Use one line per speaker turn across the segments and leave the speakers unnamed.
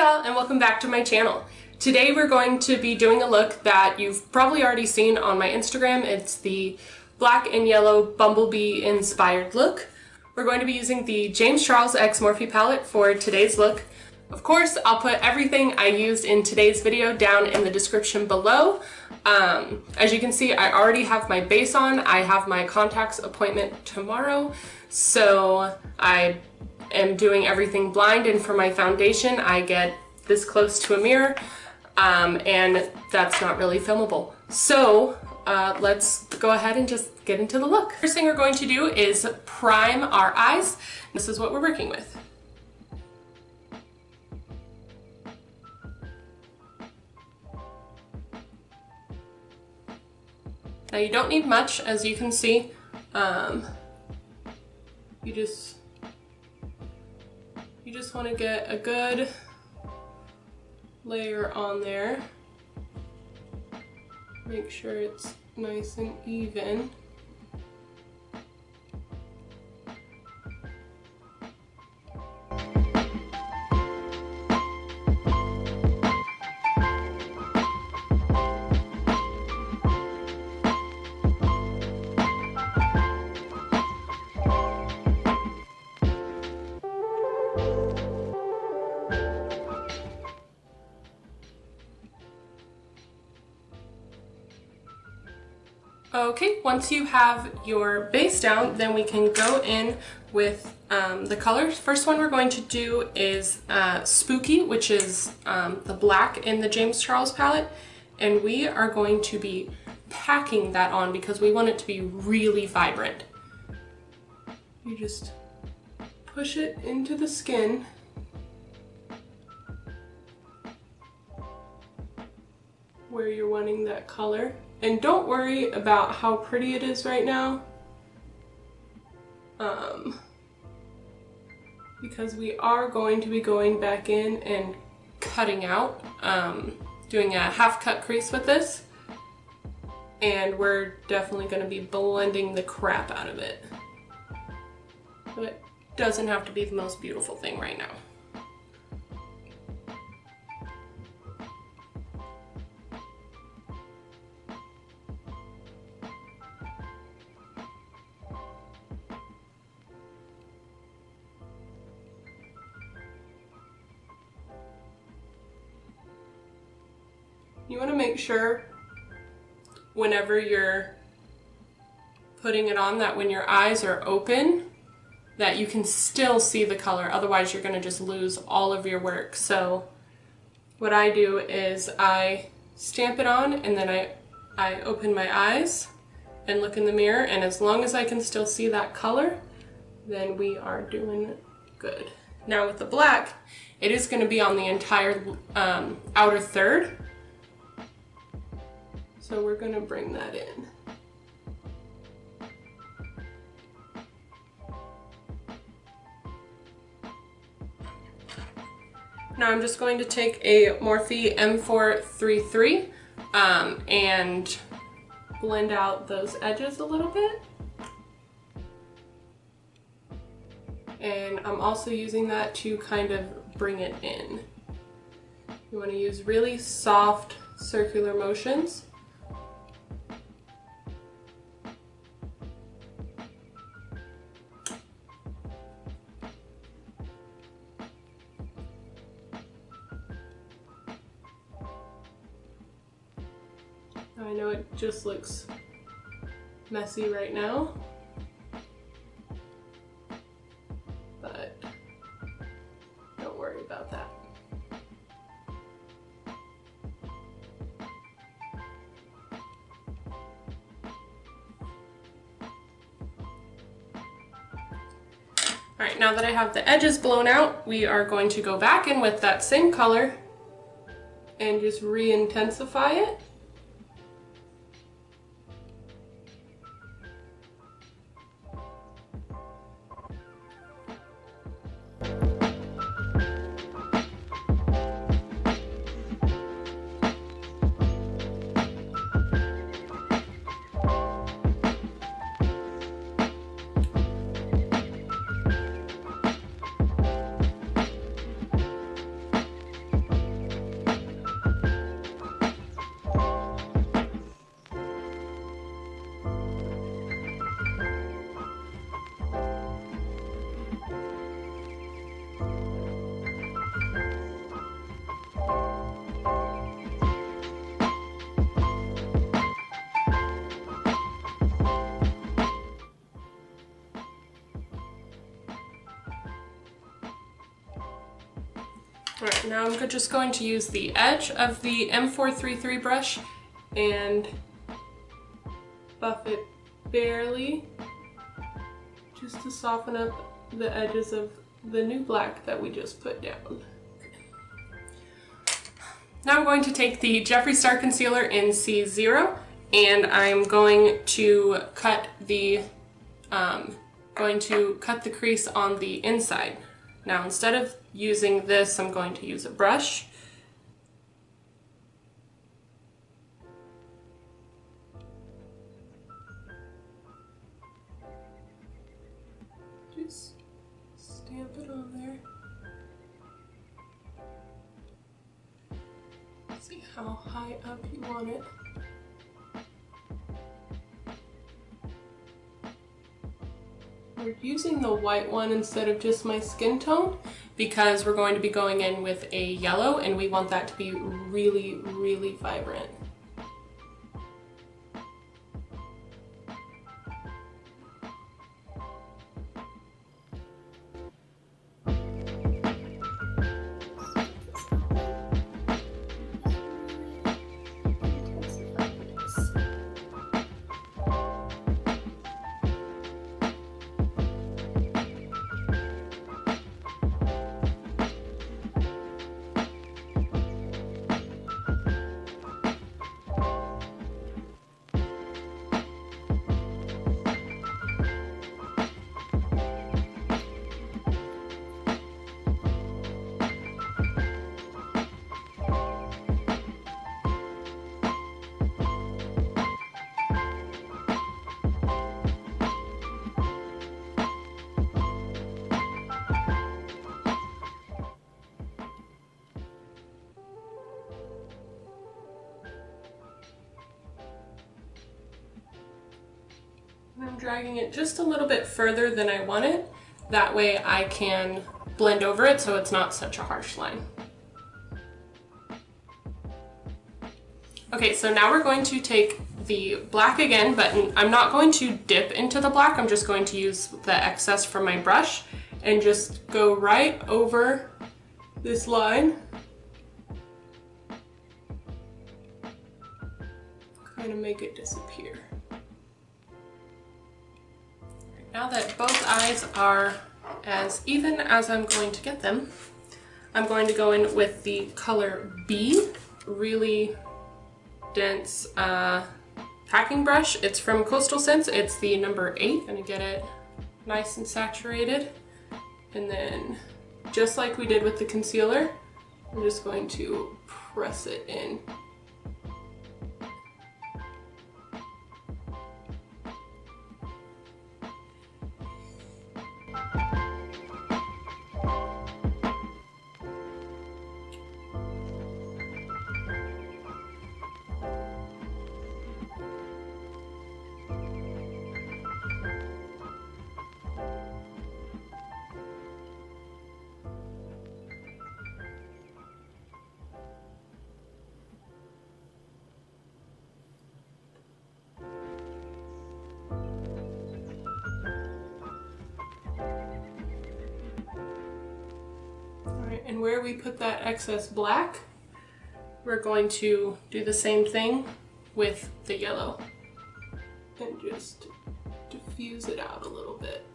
y'all, and welcome back to my channel. Today we're going to be doing a look that you've probably already seen on my Instagram. It's the black and yellow Bumblebee inspired look. We're going to be using the James Charles X Morphe palette for today's look. Of course, I'll put everything I used in today's video down in the description below. As you can see, I already have my base on. I have my contacts appointment tomorrow, so I am doing everything blind, and for my foundation I get this close to a mirror, and that's not really filmable. So let's go ahead and just get into the look. First thing we're going to do is prime our eyes. This is what we're working with. Now you don't need much, as you can see. You just want to get a good layer on there. Make sure it's nice and even. Okay, once you have your base down, then we can go in with the colors. First one we're going to do is Spooky, which is the black in the James Charles palette, and we are going to be packing that on because we want it to be really vibrant. You just push it into the skin. Where you're wanting that color. And don't worry about how pretty it is right now, because we are going to be going back in and cutting out, doing a half cut crease with this, and we're definitely going to be blending the crap out of it. But it doesn't have to be the most beautiful thing right now. You want to make sure whenever you're putting it on that when your eyes are open that you can still see the color, otherwise you're going to just lose all of your work. So what I do is I stamp it on, and then I open my eyes and look in the mirror, and as long as I can still see that color, then we are doing good. Now with the black, it is going to be on the entire outer third. So we're going to bring that in. Now I'm just going to take a Morphe M433 and blend out those edges a little bit. And I'm also using that to kind of bring it in. You want to use really soft circular motions. I know it just looks messy right now, but don't worry about that. Alright, now that I have the edges blown out, we are going to go back in with that same color and just re-intensify it. Alright, now I'm just going to use the edge of the M433 brush and buff it barely, just to soften up the edges of the new black that we just put down. Now I'm going to take the Jeffree Star Concealer in C0, and I'm going to cut the crease on the inside. Now instead of using this, I'm going to use a brush. Just stamp it on there. See how high up you want it. We're using the white one instead of just my skin tone because we're going to be going in with a yellow and we want that to be really, really vibrant. I'm dragging it just a little bit further than I want it. That way I can blend over it so it's not such a harsh line. Okay, so now we're going to take the black again, but I'm not going to dip into the black. I'm just going to use the excess from my brush and just go right over this line. Kind of make it disappear. Now that both eyes are as even as I'm going to get them, I'm going to go in with the color B, really dense packing brush. It's from Coastal Scents. It's the number 8. I'm gonna get it nice and saturated. And then, just like we did with the concealer, I'm just going to press it in. And where we put that excess black, we're going to do the same thing with the yellow and just diffuse it out a little bit.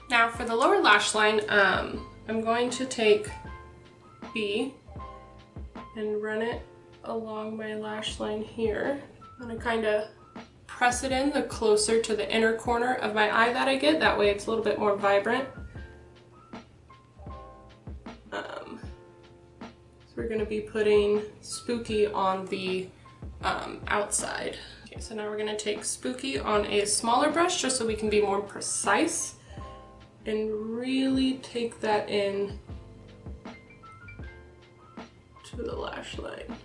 Now for the lower lash line, I'm going to take B and run it along my lash line here. I'm gonna kind of press it in the closer to the inner corner of my eye that I get. That way it's a little bit more vibrant. So we're gonna be putting Spooky on the outside. Okay, so now we're gonna take Spooky on a smaller brush just so we can be more precise and really take that in to the lash line.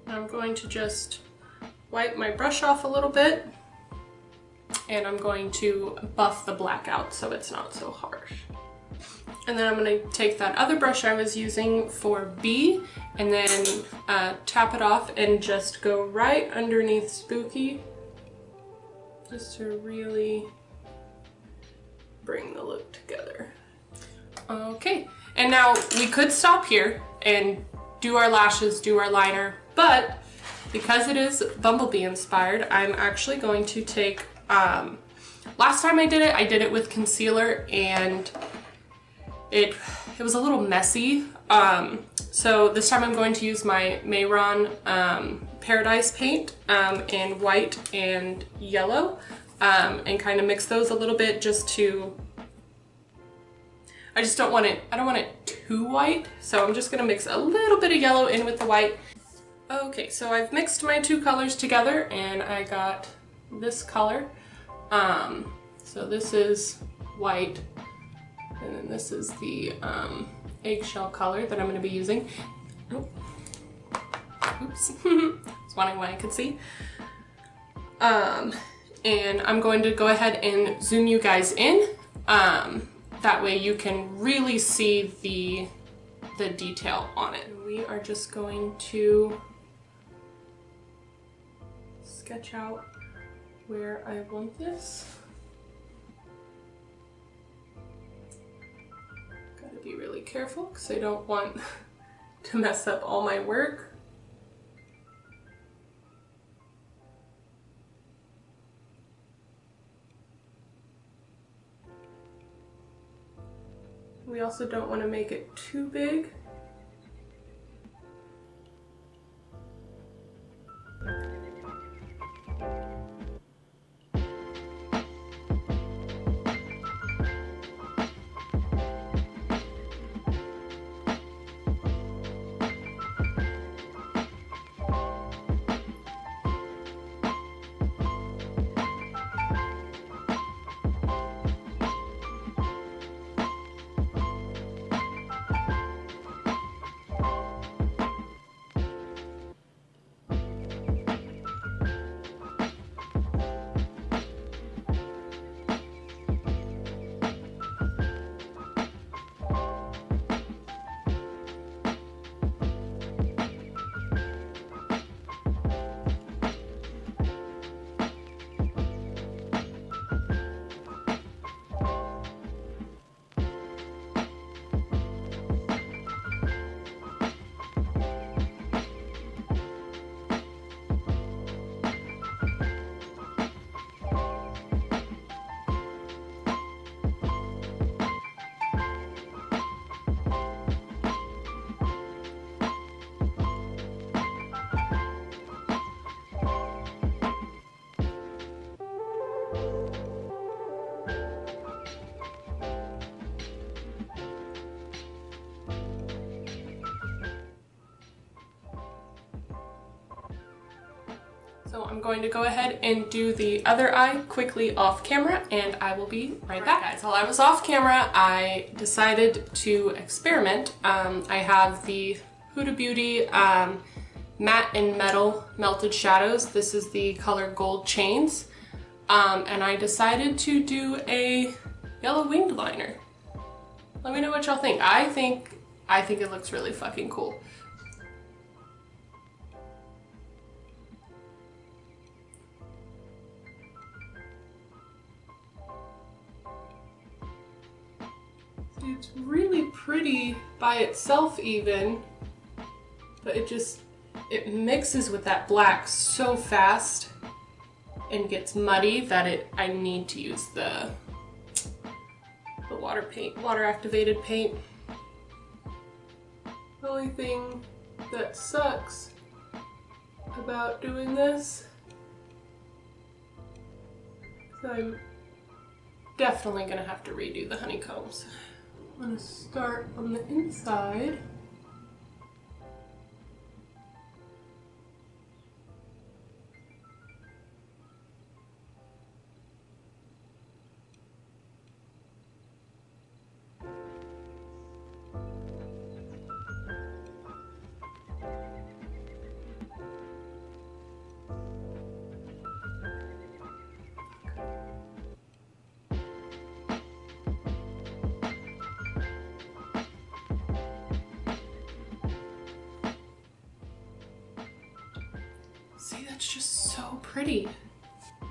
I'm going to just wipe my brush off a little bit and I'm going to buff the black out so it's not so harsh. And then I'm going to take that other brush I was using for B and then tap it off and just go right underneath Spooky, just to really bring the look together. Okay, and now we could stop here and do our lashes, do our liner, but because it is Bumblebee inspired, I'm actually going to take, last time I did it with concealer, and it was a little messy. So this time I'm going to use my Mehron Paradise paint in white and yellow, and kind of mix those a little bit just to, I don't want it too white, so I'm just gonna mix a little bit of yellow in with the white. Okay, so I've mixed my two colors together and I got this color. So this is white, and then this is the eggshell color that I'm gonna be using. Oh. Oops, I was wondering why I could see. And I'm going to go ahead and zoom you guys in. That way you can really see the detail on it. We are just going to sketch out where I want this. Gotta be really careful because I don't want to mess up all my work. We also don't want to make it too big. So I'm going to go ahead and do the other eye quickly off camera, and I will be right back. Guys, while I was off camera, I decided to experiment. I have the Huda Beauty Matte and Metal Melted Shadows. This is the color Gold Chains. And I decided to do a yellow winged liner. Let me know what y'all think. I think it looks really fucking cool. It's really pretty by itself even, but it mixes with that black so fast and gets muddy that I need to use the water activated paint. The only thing that sucks about doing this is I'm definitely gonna have to redo the honeycombs. I'm gonna start on the inside. See, that's just so pretty. I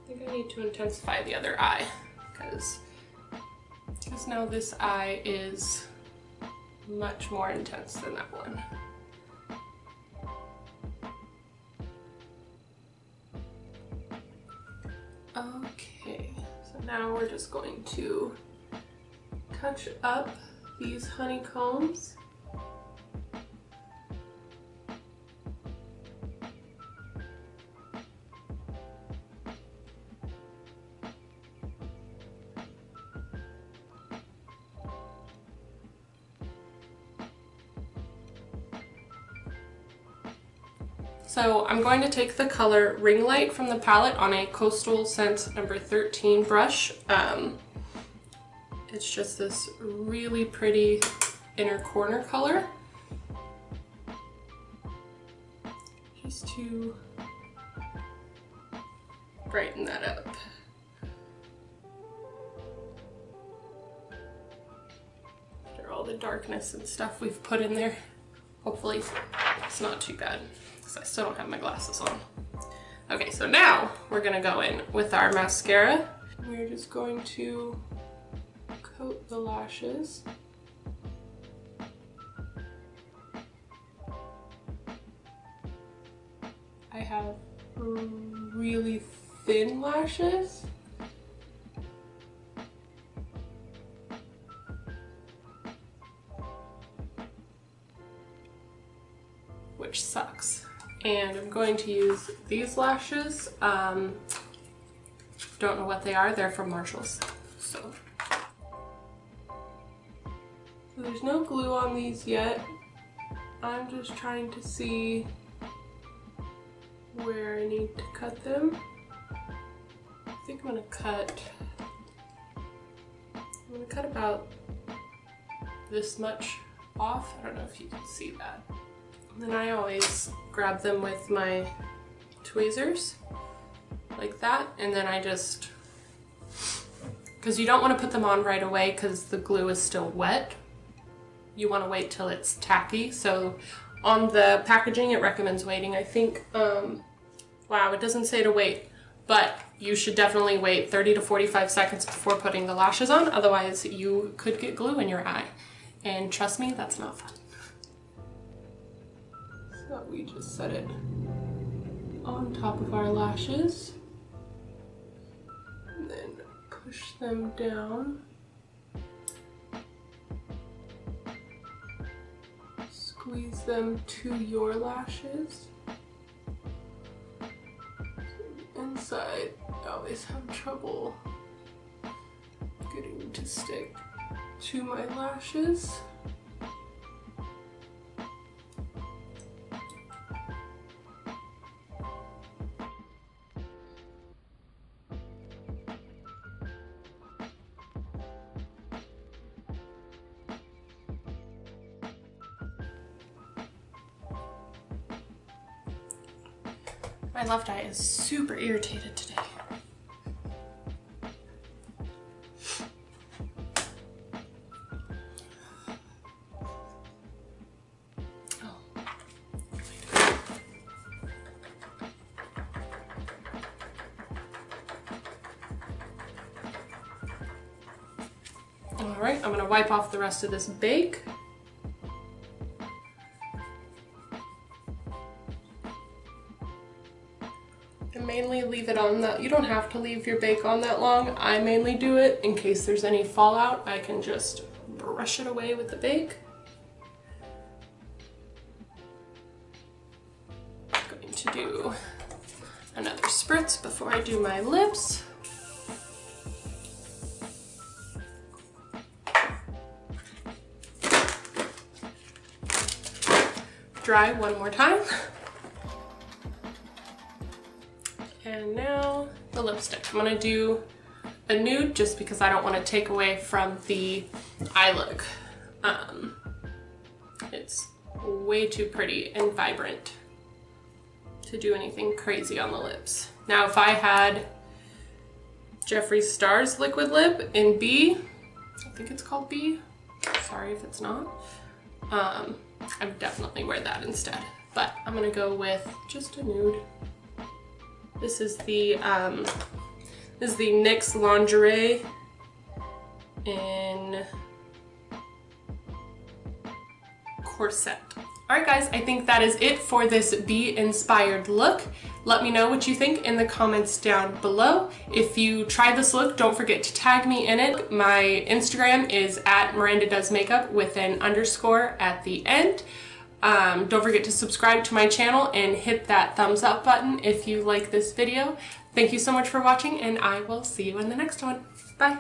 think I need to intensify the other eye because now this eye is much more intense than that one. Okay, so now we're just going to touch up these honeycombs. So I'm going to take the color Ring Light from the palette on a Coastal Scent number 13 brush. It's just this really pretty inner corner color. Just to brighten that up. After all the darkness and stuff we've put in there, hopefully it's not too bad. I still don't have my glasses on. Okay, so now we're gonna go in with our mascara. We're just going to coat the lashes. I have really thin lashes. Which sucks. And I'm going to use these lashes. Don't know what they are. They're from Marshalls. So there's no glue on these yet. I'm just trying to see where I need to cut them. I think I'm gonna cut about this much off. I don't know if you can see that. And then I always grab them with my tweezers like that, and then I just, because you don't want to put them on right away because the glue is still wet. You want to wait till it's tacky. So on the packaging it recommends waiting, I think, wow, it doesn't say to wait, but you should definitely wait 30 to 45 seconds before putting the lashes on, otherwise you could get glue in your eye. And trust me, that's not fun. So we just set it on top of our lashes and then push them down. Squeeze them to your lashes. Inside, I always have trouble getting to stick to my lashes. My left eye is super irritated today. All right, I'm gonna wipe off the rest of this bake. And mainly leave it on that. You don't have to leave your bake on that long. I mainly do it in case there's any fallout. I can just brush it away with the bake. I'm going to do another spritz before I do my lips. Dry one more time. And now the lipstick. I'm gonna do a nude just because I don't want to take away from the eye look. It's way too pretty and vibrant to do anything crazy on the lips. Now if I had Jeffree Star's liquid lip in B, I think it's called B, sorry if it's not, I would definitely wear that instead. but I'm gonna go with just a nude. This is the NYX Lingerie in Corset. Alright guys, I think that is it for this bee inspired look. Let me know what you think in the comments down below. If you try this look, don't forget to tag me in it. My Instagram is at MirandaDoesMakeup with an underscore at the end. Don't forget to subscribe to my channel and hit that thumbs up button if you like this video. Thank you so much for watching, and I will see you in the next one. Bye!